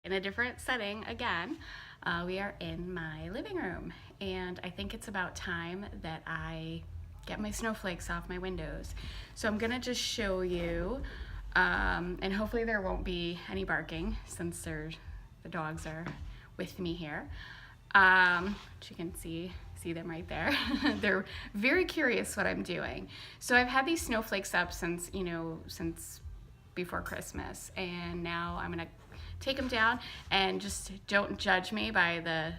In a different setting again. We are in my living room, and I think it's about time that I get my snowflakes off my windows. So I'm gonna just show you, and hopefully there won't be any barking since the dogs are with me here. Which you can see them right there. They're very curious what I'm doing. So I've had these snowflakes up since before Christmas, and now I'm gonna take them down, and just don't judge me by the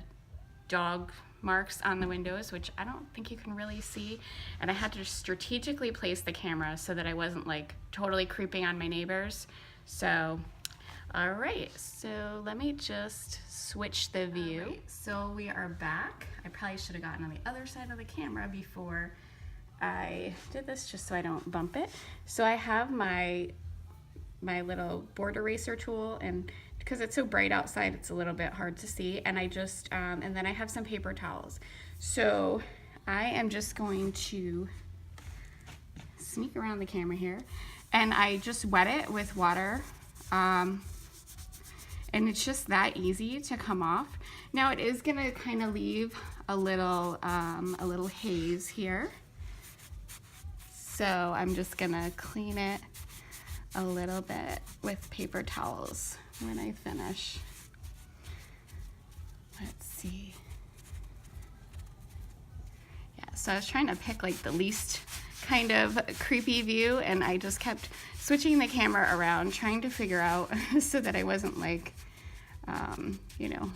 dog marks on the windows, which I don't think you can really see. And I had to strategically place the camera so that I wasn't like totally creeping on my neighbors. So, all right, so let me just switch the view. Right, so we are back. I probably should have gotten on the other side of the camera before I did this, just so I don't bump it. So I have my little board eraser tool, and because it's so bright outside, it's a little bit hard to see. And I just, and then I have some paper towels. So I am just going to sneak around the camera here, and I just wet it with water. And it's just that easy to come off. Now it is gonna kind of leave a little haze here. So I'm just gonna clean it a little bit with paper towels when I finish. Let's see. Yeah, so I was trying to pick like the least kind of creepy view, and I just kept switching the camera around, trying to figure out so that I wasn't like, you know,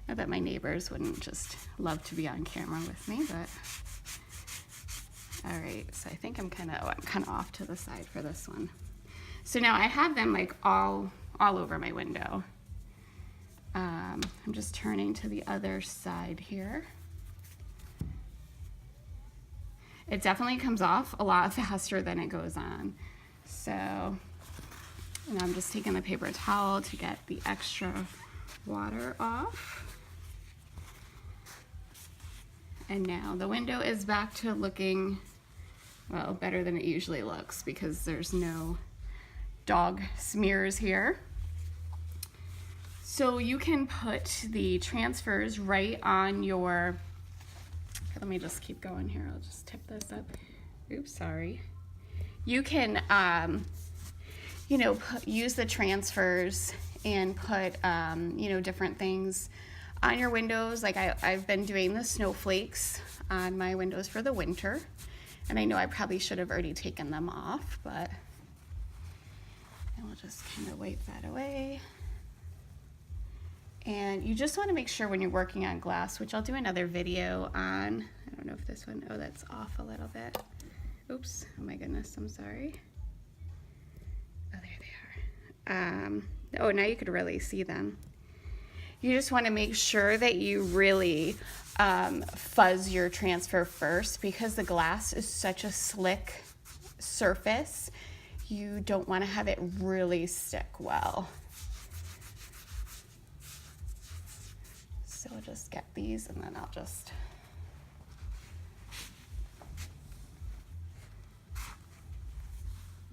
I bet my neighbors wouldn't just love to be on camera with me, but all right, so I think I'm kind of off to the side for this one. So now I have them like all over my window. I'm just turning to the other side here. It definitely comes off a lot faster than it goes on. So, and I'm just taking the paper towel to get the extra water off. And now the window is back to looking, well, better than it usually looks because there's no dog smears here. So you can put the transfers right on your, let me just keep going here. I'll just tip this up. Oops, sorry. You can, you know, use the transfers and put, you know, different things on your windows. Like I've been doing the snowflakes on my windows for the winter. And I know I probably should have already taken them off, but and we'll just kind of wipe that away. And you just want to make sure when you're working on glass, which I'll do another video on, I don't know if this one, oh, that's off a little bit. Oops, oh my goodness, I'm sorry. Oh, there they are. Oh, now you could really see them. You just want to make sure that you really fuzz your transfer first, because the glass is such a slick surface. You don't want to have it really stick well. So I'll just get these, and then I'll just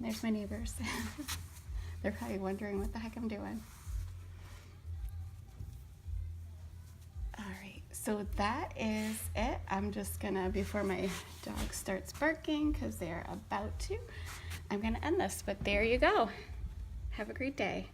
there's my neighbors. They're probably wondering what the heck I'm doing. All right, so that is it. I'm just gonna, before my dog starts barking, because they're about to, I'm gonna end this, but there you go. Have a great day.